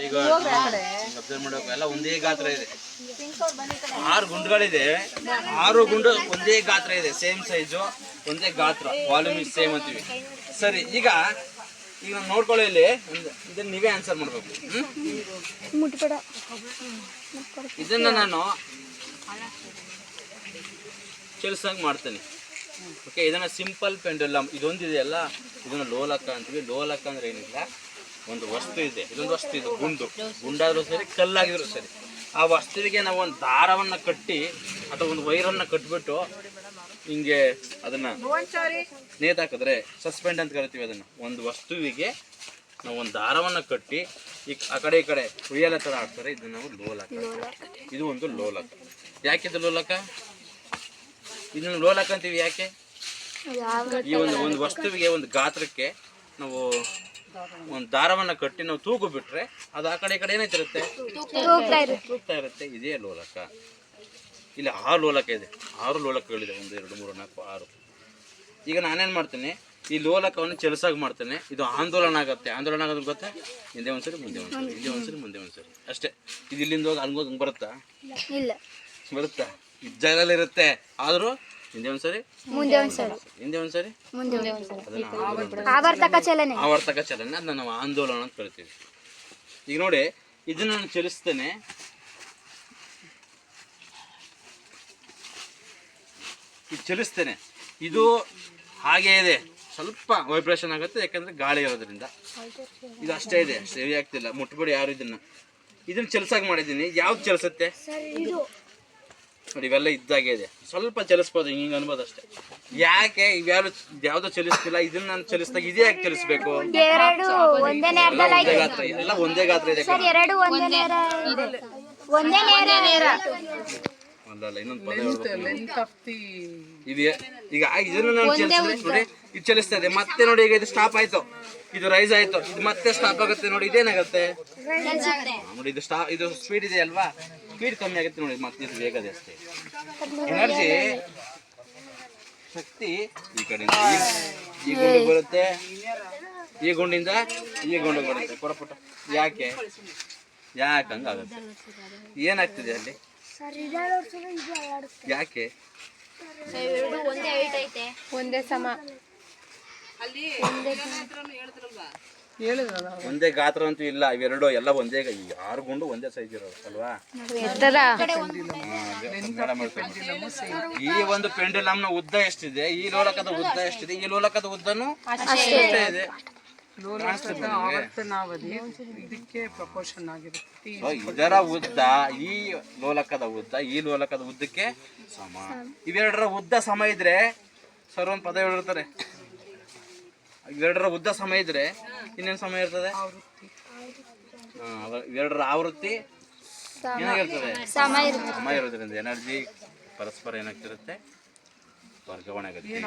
ಈಗ ಅಬ್ಸರ್ವ್ ಮಾಡಬೇಕು, ಎಲ್ಲ ಒಂದೇ ಗಾತ್ರ ಇದೆ. 6 ಗುಂಡುಗಳಿದೆ, 6 ಗುಂಡು ಒಂದೇ ಗಾತ್ರ ಇದೆ, ಸೇಮ್ ಸೈಜು, ಒಂದೇ ಗಾತ್ರ, ವಾಲ್ಯೂಮ್ ಇಸ್ ಸೇಮ್ ಅಂತೀವಿ. ಸರಿ, ಈಗ ನಾವು ನೋಡ್ಕೊಳ್ಳಿ, ಇಲ್ಲಿ ಇದನ್ನ ನೀವೇ ಆನ್ಸರ್ ಮಾಡಬೇಕು. ಇದನ್ನ ನಾನು ಚಲಿಸಂಗ್ ಮಾಡ್ತೇನೆ. ಓಕೆ, ಇದನ್ನ ಸಿಂಪಲ್ ಪೆಂಡುಲಮ್ ಇದೊಂದಿದೆಯಲ್ಲ, ಇದನ್ನ ಲೋಲಕ ಅಂತೀವಿ. ಲೋಲಕ ಅಂದ್ರೆ ಏನಿಲ್ಲ, ಒಂದು ವಸ್ತು ಇದೆ, ಇದೊಂದು ವಸ್ತು ಇದೆ, ಗುಂಡಾದ್ರೂ ಸರಿ, ಕಲ್ಲಾಗಿದ್ರು ಸರಿ. ಆ ವಸ್ತುವಿಗೆ ನಾವು ಒಂದು ದಾರವನ್ನು ಕಟ್ಟಿ ಅಥವಾ ಒಂದು ವೈರನ್ನು ಕಟ್ಬಿಟ್ಟು ಹಿಂಗೆ ಅದನ್ನ ನೇತಾಕಿದ್ರೆ ಸಸ್ಪೆಂಡ್ ಅಂತ ಕರಿತೀವಿ. ಅದನ್ನು ಒಂದು ವಸ್ತುವಿಗೆ ನಾವು ಒಂದು ದಾರವನ್ನು ಕಟ್ಟಿ ಈ ಕಡೆ ಈ ಕಡೆ ಉಯ್ಯಾಲೆ ಥರ ಹಾಕ್ತಾರೆ, ಇದನ್ನ ನಾವು ಲೋಲಕ. ಇದು ಒಂದು ಲೋಲಕ. ಯಾಕಿದು ಲೋಲಕ? ಇದನ್ನು ಲೋಲಕ ಅಂತೀವಿ ಯಾಕೆ? ಈ ಒಂದು ವಸ್ತುವಿಗೆ, ಒಂದು ಗಾತ್ರಕ್ಕೆ ನಾವು ಒಂದು ದಾರವನ್ನು ಕಟ್ಟಿ ನಾವು ತೂಗು ಬಿಟ್ರೆ ಅದು ಆ ಕಡೆ ಈ ಕಡೆ ಏನಾಯ್ತಿರುತ್ತೆ, ತೂಗ್ತಾ ಇರುತ್ತೆ. ಇದೇ ಲೋಲಕ. ಇಲ್ಲಿ 6 ಲೋಲಕ ಇದೆ, 6 ಲೋಲಕಗಳಿದೆ. 1 2 3 4 6. ಈಗ ನಾನೇನು ಮಾಡ್ತೇನೆ, ಈ ಲೋಲಕವನ್ನು ಚಲಿಸಾಗಿ ಮಾಡ್ತೇನೆ. ಇದು ಆಂದೋಲನ ಆಗುತ್ತೆ. ಆಂದೋಲನ ಆಗೋದು ಗೊತ್ತಾ? ಹಿಂದೆ ಒಂದ್ಸರಿ, ಮುಂದೆ ಒಂದ್ಸರಿ, ಹಿಂದೆ ಒಂದ್ಸರಿ, ಮುಂದೆ ಒಂದ್ಸರಿ ಅಷ್ಟೇ. ಇದು ಇಲ್ಲಿಂದ ಹೋಗಿ ಹಂಗೋಗಿ ಬರುತ್ತಾ? ಬರುತ್ತಾ? ಇದು ಜಾಗದಲ್ಲಿರುತ್ತೆ, ಆದರೂ ಹಿಂದೆ ಒಂದ್ಸರಿ, ಮುಂದೆ ಒಂದ್ಸರಿ, ಹಿಂದೆ ಒಂದ್ಸರಿ, ಆವರ್ತಕ ಚಲನೆ. ಅದನ್ನ ನಾವು ಆಂದೋಲನ ಅಂತ ಕರಿತೀವಿ. ಈಗ ನೋಡಿ, ಇದನ್ನ ನಾನು ಚಲಿಸ್ತೇನೆ. ಇದು ಚಲಿಸ್ತೇನೆ, ಇದು ಹಾಗೇ ಇದೆ, ಸ್ವಲ್ಪ ವೈಬ್ರೇಷನ್ ಆಗುತ್ತೆ, ಯಾಕಂದ್ರೆ ಗಾಳಿ ಇರೋದ್ರಿಂದ. ಇದು ಅಷ್ಟೇ ಇದೆ, ಅಷ್ಟೇ ಹೆವಿ ಆಗ್ತಿಲ್ಲ. ಮುಟ್ಬೇಡಿ ಯಾರು ಇದನ್ನ ಚಲಿಸಾಗಿ ಮಾಡಿದ್ದೀನಿ. ಯಾವ್ದು ಚಲಿಸುತ್ತೆ ನೋಡಿ, ಇವೆಲ್ಲ ಇದ್ದಾಗೆ ಇದೆ, ಸ್ವಲ್ಪ ಚಲಿಸ್ಬೋದು, ಹಿಂಗೆ ಅನ್ಬೋದು ಅಷ್ಟೇ. ಯಾಕೆ ಯಾವ್ದು ಚಲಿಸ್ತಿಲ್ಲ? ಇದನ್ನ ನಾನು ಚಲಿಸಿದಾಗ ಇದೇ ಯಾಕೆ ಚಲಿಸ್ಬೇಕು? ಎಲ್ಲ ಒಂದೇ ಗಾತ್ರ ಇದೆ. ಅಲ್ಲ, ಇನ್ನೊಂದು ಪದ ಈಗ ಇದನ್ನು ನಾನು ಚಲಿಸಿದ್ರೆ ನೋಡಿ, ಇದು ಚಲಿಸ್ತಾ ಇದೆ. ಮತ್ತೆ ನೋಡಿ, ಈಗ ಇದು ಸ್ಟಾಪ್ ಆಯ್ತು, ಇದು ರೈಸ್ ಆಯ್ತು, ಇದು ಮತ್ತೆ ಸ್ಟಾಪ್ ಆಗುತ್ತೆ. ನೋಡಿ, ಇದೇನಾಗುತ್ತೆ ನೋಡಿ, ಇದು ಸ್ಪೀಡ್ ಇದೆ ಅಲ್ವಾ, ಸ್ಪೀಡ್ ಕಮ್ಮಿ ಆಗುತ್ತೆ ನೋಡಿ, ಮತ್ತೆ ಇದು ವೇಗದೆ ಅಷ್ಟೇ. ಎನರ್ಜಿ, ಶಕ್ತಿ ಈ ಕಡೆಯಿಂದ ಈ ಗುಂಡು ಬರುತ್ತೆ, ಈ ಗುಂಡಿಂದ ಈ ಗುಂಡು ಬರುತ್ತೆ. ಪುಟ ಯಾಕೆ ಹಂಗಾಗುತ್ತೆ? ಏನಾಗ್ತಿದೆ ಅಲ್ಲಿ? ಯಾಕೆ? ಒಂದೇ ಸಮ, ಒಂದೇ ಗಾತ್ರ ಅಂತೂ ಇಲ್ಲ. ಇವೆರಡು ಎಲ್ಲ ಒಂದೇ, 6 ಗುಂಡು ಒಂದೇ ಸೈಜ್ ಇರೋದು ಅಲ್ವಾ? ಈ ಒಂದು ಪೆಂಡುಲಮ್ನ ಉದ್ದ ಎಷ್ಟಿದೆ, ಈ ಲೋಲಕದ ಉದ್ದ ಎಷ್ಟಿದೆ, ಈ ಲೋಲಕದ ಉದ್ದನೂ ಅಷ್ಟೇ ಇದೆ. ಇದರ ಉದ್ದ, ಈ ಲೋಲಕದ ಉದ್ದ, ಈ ಲೋಲಕದ ಉದ್ದಕ್ಕೆ ಸಮ. ಇವೆರಡರ ಉದ್ದ ಸಮ ಇದ್ರೆ ಸರ್ ಒಂದು ಪದ ಹೇಳಿರ್ತಾರೆ. ಇವೆರಡರ ಉದ್ದ ಸಮ ಇದ್ರೆ ಇನ್ನೇನು ಸಮ ಇರ್ತದೆ? ಇವೆರಡರ ಆವೃತ್ತಿ ಏನಾಗಿರ್ತದೆ? ಸಮ ಇರೋದ್ರಿಂದ ಎನರ್ಜಿ ಪರಸ್ಪರ ಏನಾಗ್ತಿರುತ್ತೆ, ವರ್ಗಾವಣೆ ಆಗುತ್ತೆ.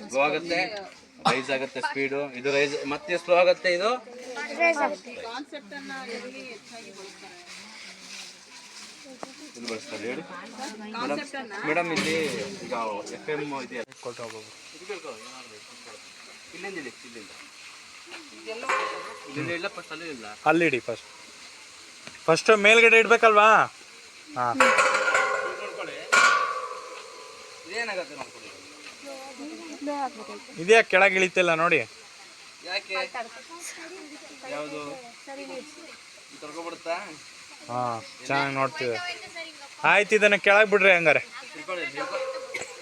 ಸ್ಲೋ ಆಗುತ್ತೆ, ರೈಸ್ ಆಗುತ್ತೆ ಸ್ಪೀಡು. ಇದು ರೈಸ್, ಮತ್ತೆ ಸ್ಲೋ ಆಗುತ್ತೆ, ಇದು ಇಲ್ಲಿ ಬಳಸ್ತಾರೆ. ಹೇಳಿ ಮೇಡಮ್, ಇಲ್ಲಿ ಈಗ FM ಇದೆಯಲ್ಲ, ಇಲ್ಲಿಂದ ಅಲ್ಲಿ ಇಡಿ. ಫಸ್ಟ್ ಮೇಲ್ಗಡೆ ಇಡ್ಬೇಕಲ್ವಾ? ಹಾಂ, ಏನಾಗುತ್ತೆ ನೋಡ್ಕೊಳ್ಳಿ. ಇದೆಯಾ ಕೆಳಗೆ ಇಳಿತಿಲ್ಲ ನೋಡಿ? ಯಾಕೆ? ಯಾವುದು ತೊಳ್ಕೊಬಿಡುತ್ತಾ? ಹಾಂ, ಚೆನ್ನಾಗಿ ನೋಡ್ತೀವಿ. ಆಯ್ತು, ಇದನ್ನು ಕೆಳಗೆ ಬಿಡ್ರಿ ಹಂಗಾರೆ.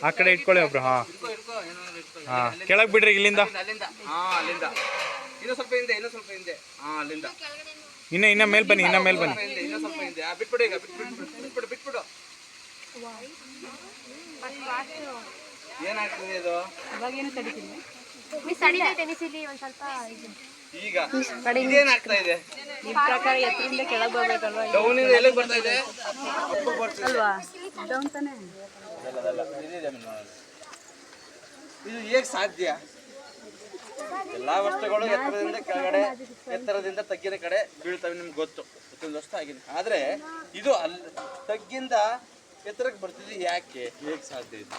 ಆ ಕಡೆ ಇಟ್ಕೊಳ್ಳಿ ಒಬ್ರು. ಹಾಂ ಹಾಂ, ಕೆಳಗೆ ಬಿಡ್ರಿ ಇಲ್ಲಿಂದ. ಅಲ್ಲಿಂದ ಇನ್ನೂ ಸ್ವಲ್ಪ ಹಿಂದೆ, ಅಲ್ಲಿಂದ ಇನ್ನ ಮೇಲೆ ಬನ್ನಿ, ಇನ್ನೂ ಸ್ವಲ್ಪ ಹಿಂದೆ. ಬಿಟ್ಬಿಡು, ಈಗ ಬಿಟ್ಬಿಡು. ಏನಾಗ್ತದೆ ಇದು? ಈಗ ಇದೇನಾಗ್ತಾ ಇದೆ? ಡೌನಿಂದ ಎಲ್ಲಿಗೆ ಬರ್ತಾ ಇದೆ? ಇದು ಹೇಗೆ ಸಾಧ್ಯ? ಎಲ್ಲಾ ವಸ್ತುಗಳು ಎತ್ತರದಿಂದ ಕೆಳಗಡೆ, ಎತ್ತರದಿಂದ ತಗ್ಗಿನ ಕಡೆ ಬೀಳ್ತವೆ, ನಿಮ್ಗೆ ಗೊತ್ತು, ಪ್ರತಿಯೊಂದು ವಸ್ತು ಆಗಿದೆ. ಆದ್ರೆ ಇದು ತಗ್ಗಿಂದ ಎತ್ತರಕ್ಕೆ ಬರ್ತಿದೆ. ಯಾಕೆ? ಹೇಗೆ ಸಾಧ್ಯ ಇದೆ?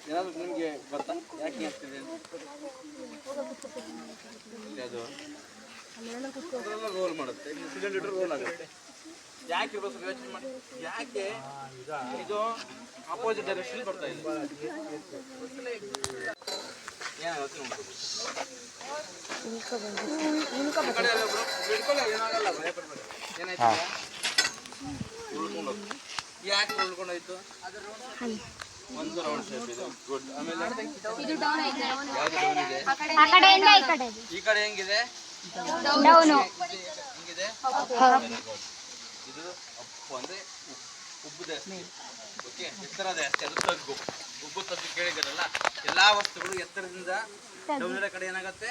ಏನಾದರೂ ನಿಮಗೆ ಗೊತ್ತಾ ಯಾಕೆ ಆಗ್ತಿದೆ? ಇದು ರೋಲ್ ಮಾಡುತ್ತೆ, ಸಿಲಿಂಡರ್ ರೋಲ್ ಆಗುತ್ತೆ. ಯಾಕೆ ಇರೋ ಸ್ವಲ್ಪ ಯೋಚನೆ ಮಾಡಿ, ಯಾಕೆ ಇದು ಅಪೋಸಿಟ್ ಡೈರೆಕ್ಷನ್ ಬರ್ತಾ ಇದೆ, ಏನಾಗುತ್ತೆ ನೋಡ್ಬೋದು. ಈ ಕಡೆ ಎಲ್ಲ ಬಿಡ್ಕೊಳ್ಳಿ, ಏನಾಗಲ್ಲ, ಭಯ ಪಡ್ಬೇಡಿ. ಏನಾಯ್ತು ಉಳ್ಕೊಂಡು ಹೋಗ್ತು. ಯಾಕೆ ಉಳ್ಕೊಂಡೋಯ್ತು? ಒಂದು ರೌಂಡ್ ಶೇಪ್ ಇದೆ, ಗುಡ್. ಆಮೇಲೆ ಯಾವ್ದು ಡೌನ್ ಇದೆ? ಈ ಕಡೆ ಹೆಂಗಿದೆ? ಹೆಂಗಿದೆ? ಇದು ಅಪ್ಪು ಅಂದ್ರೆ ಉಬ್ಬು ಜಾಸ್ತಿ, ಓಕೆ, ಎತ್ತರ ಜಾಸ್ತಿ, ಅದು ತಗ್ಗು. ಉಬ್ಬು ತಗ್ಗು ಕೇಳಿದಾರಲ್ಲ, ಎಲ್ಲಾ ವಸ್ತುಗಳು ಎತ್ತರದಿಂದ ಡೌನ್ ಇರೋ ಕಡೆ ಏನಾಗುತ್ತೆ?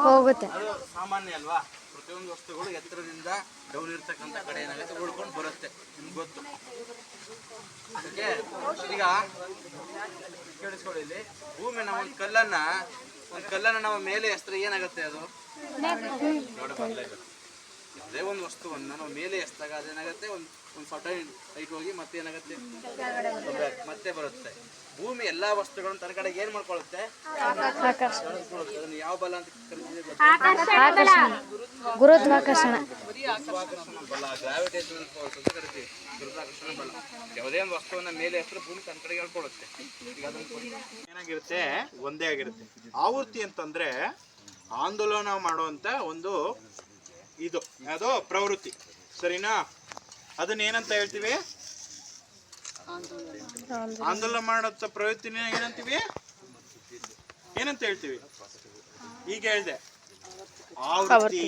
ಹೋಗುತ್ತೆ. ಅದು ಸಾಮಾನ್ಯ ಅಲ್ವಾ, ಪ್ರತಿಯೊಂದು ವಸ್ತುಗಳು ಎತ್ತರದಿಂದ ಡೌನ್ ಇರ್ತಕ್ಕಂಥ ಕಡೆ ಏನಾಗುತ್ತೆ? ಉಳ್ಕೊಂಡು ಬರುತ್ತೆ, ನಿಮ್ಗೆ ಗೊತ್ತು. ಓಕೆ, ಈಗ ಕೇಳಿಸ್ಕೊಳ್ಳಿ, ಇಲ್ಲಿ ಭೂಮಿ ನಾವು ಒಂದು ಕಲ್ಲನ್ನ ನಾವು ಮೇಲೆ ಎಸ್ತರೆ ಏನಾಗುತ್ತೆ? ಅದು ನೋಡಿ ಬದಲಾಯಿಸಬೇಕು. ಯಾವುದೇ ಒಂದು ವಸ್ತುವನ್ನು ನಾವು ಮೇಲೆ ಎಸ್ದಾಗ ಅದೇನಾಗುತ್ತೆ? ಒಂದು ಸರ್ಟೈನ್ ಹೈಟ್ ಹೋಗಿ ಮತ್ತೆ ಏನಾಗುತ್ತೆ? ಮತ್ತೆ ಬರುತ್ತೆ. ಭೂಮಿ ಎಲ್ಲಾ ವಸ್ತುಗಳನ್ನು ತನ್ನ ಕಡೆಗೆ ಏನ್ ಮಾಡ್ಕೊಳ್ಳುತ್ತೆ? ಅದನ್ನು ಯಾವ ಬಲ ಅಂತ ಕರಿತೀವಿ? ಗುರುತ್ವಾಕರ್ಷಣ ಬಲ, ಗ್ರಾವಿಟೇಷನಲ್ ಫೋರ್ಸ್ ಅಂತ ಕರಿತೀವಿ, ಗುರುತ್ವಾಕರ್ಷಣ ಬಲ. ಯಾವುದೇ ಒಂದು ವಸ್ತುವನ್ನ ಮೇಲೆ ಎತ್ತರೆ ಭೂಮಿ ತನ್ನ ಕಡೆಗೆ ಹೇಳ್ಕೊಳ್ಳುತ್ತೆ. ಈಗ ಏನಾಗಿರುತ್ತೆ? ಒಂದೇ ಆಗಿರುತ್ತೆ. ಆವೃತ್ತಿ ಅಂತಂದ್ರೆ ಆಂದೋಲನ ಮಾಡುವಂತ ಒಂದು ಇದು ಯಾವುದೋ ಪ್ರವೃತ್ತಿ, ಸರಿನಾ? ಅದನ್ನ ಏನಂತ ಹೇಳ್ತೀವಿ? ಆಂದೋಲನ ಮಾಡೋ ಪ್ರವೃತ್ತಿನ ಏನಂತೀವಿ? ಏನಂತ ಹೇಳ್ತೀವಿ? ಈಗ ಹೇಳ್ದೆ ಆವೃತ್ತಿ,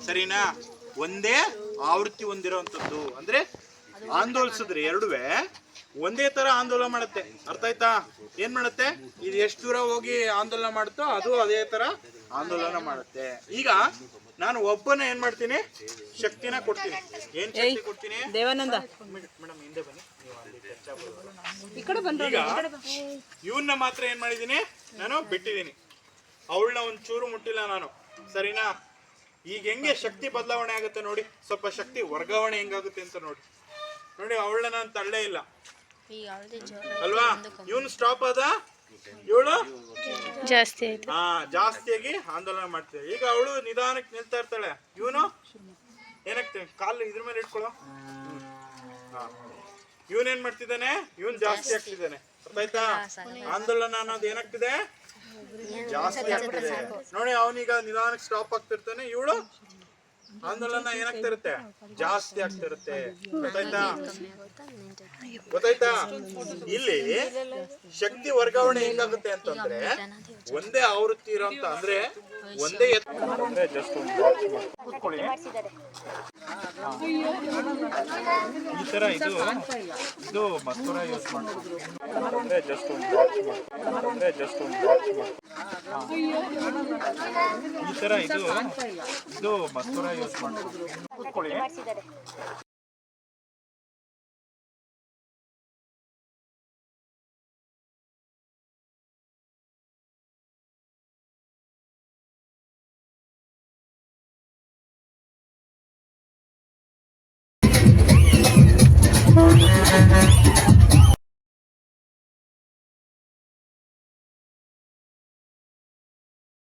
ಸರಿನಾ? ಒಂದೇ ಆವೃತ್ತಿ ಹೊಂದಿರುವಂತದ್ದು ಅಂದ್ರೆ ಆಂದೋಲಿಸಿದ್ರೆ ಎರಡುವೆ ಒಂದೇ ತರ ಆಂದೋಲನ ಮಾಡುತ್ತೆ. ಅರ್ಥ ಆಯ್ತಾ? ಏನ್ ಮಾಡುತ್ತೆ? ಇದು ಎಷ್ಟು ದೂರ ಹೋಗಿ ಆಂದೋಲನ ಮಾಡುತ್ತೋ ಅದು ಅದೇ ತರ ಆಂದೋಲನ ಮಾಡುತ್ತೆ. ಈಗ ನಾನು ಒಬ್ಬನ ಏನ್ ಮಾಡ್ತೀನಿ? ಶಕ್ತಿನ ಕೊಡ್ತೀನಿ. ಏನ್ ಶಕ್ತಿ ಕೊಡ್ತೀನಿ? ದೇವಾನಂದ ಮೇಡಮ್ ಹಿಂದೆ ಬನ್ನಿ. ಈಗ ಇವನ್ನ ಮಾತ್ರ ಏನ್ ಮಾಡಿದೀನಿ? ನಾನು ಬಿಟ್ಟಿದ್ದೀನಿ. ಅವಳನ್ನ ಒಂಚೂರು ಮುಟ್ಟಿಲ್ಲ ನಾನು, ಸರಿನಾ? ಈಗ ಹೆಂಗೆ ಶಕ್ತಿ ಬದಲಾವಣೆ ಆಗುತ್ತೆ ನೋಡಿ, ಸ್ವಲ್ಪ ಶಕ್ತಿ ವರ್ಗಾವಣೆ ಹೆಂಗಾಗುತ್ತೆ ಅಂತ ನೋಡಿ. ನೋಡಿ, ಅವಳನ್ನ ನಾನು ತಳ್ಳೇ ಇಲ್ಲ ಅಲ್ವಾ? ಇವನು ಸ್ಟಾಪ್ ಆದ, ಇವಳು ಜಾಸ್ತಿ ಜಾಸ್ತಿಯಾಗಿ ಆಂದೋಲನ ಮಾಡ್ತೇವೆ. ಈಗ ಅವಳು ನಿಧಾನಕ್ಕೆ ನಿಲ್ತಾ ಇರ್ತಾಳೆ, ಇವನು ಏನಾಗ್ತೇವೆ? ಕಾಲು ಇದ್ರ ಮೇಲೆ ಇಟ್ಕೊಳ್ಳೋ. ಇವನ್ ಏನ್ ಮಾಡ್ತಿದ್ದಾನೆ? ಇವನ್ ಜಾಸ್ತಿ ಆಗ್ತಿದ್ದಾನೆ. ಅರ್ಥ ಆಯ್ತಾ? ಆಂದೋಲನ ಅನ್ನೋದು ಏನಾಗ್ತಿದೆ? ಜಾಸ್ತಿ ಆಗ್ತಿದೆ. ನೋಡಿ, ಅವನೀಗ ನಿಧಾನಕ್ಕೆ ಸ್ಟಾಪ್ ಆಗ್ತಿರ್ತಾನೆ, ಇವಳು ಆಂದೋಲನ ಏನಾಗ್ತಿರುತ್ತೆ? ಜಾಸ್ತಿ ಆಗ್ತಿರುತ್ತೆ. ಗೊತ್ತಾಯ್ತಾ? ಗೊತ್ತಾಯ್ತಾ? ಇಲ್ಲಿ ಶಕ್ತಿ ವರ್ಗಾವಣೆ ಹೆಂಗಾಗುತ್ತೆ ಅಂತಂದ್ರೆ ಒಂದೇ ಆವೃತ್ತಿ ಇರೋಂತ, ಅಂದ್ರೆ ಒಂದೇ ಜಸ್ಟ್ ಕೂತ್ಕೊಳ್ಳಿ. ಈ ತರ ಇದು ಮಸ್ತೂರ ಯೂಸ್ ಮಾಡ್ತೀವಿ, ಅಂದ್ರೆ ಜಸ್ಟ್ ಒಂದು ಈ ತರ ಇದು ಮಸ್ತೂರ ಯೂಸ್ ಮಾಡ್ತೀವಿ. ಕೂತ್ಕೊಳ್ಳಿ.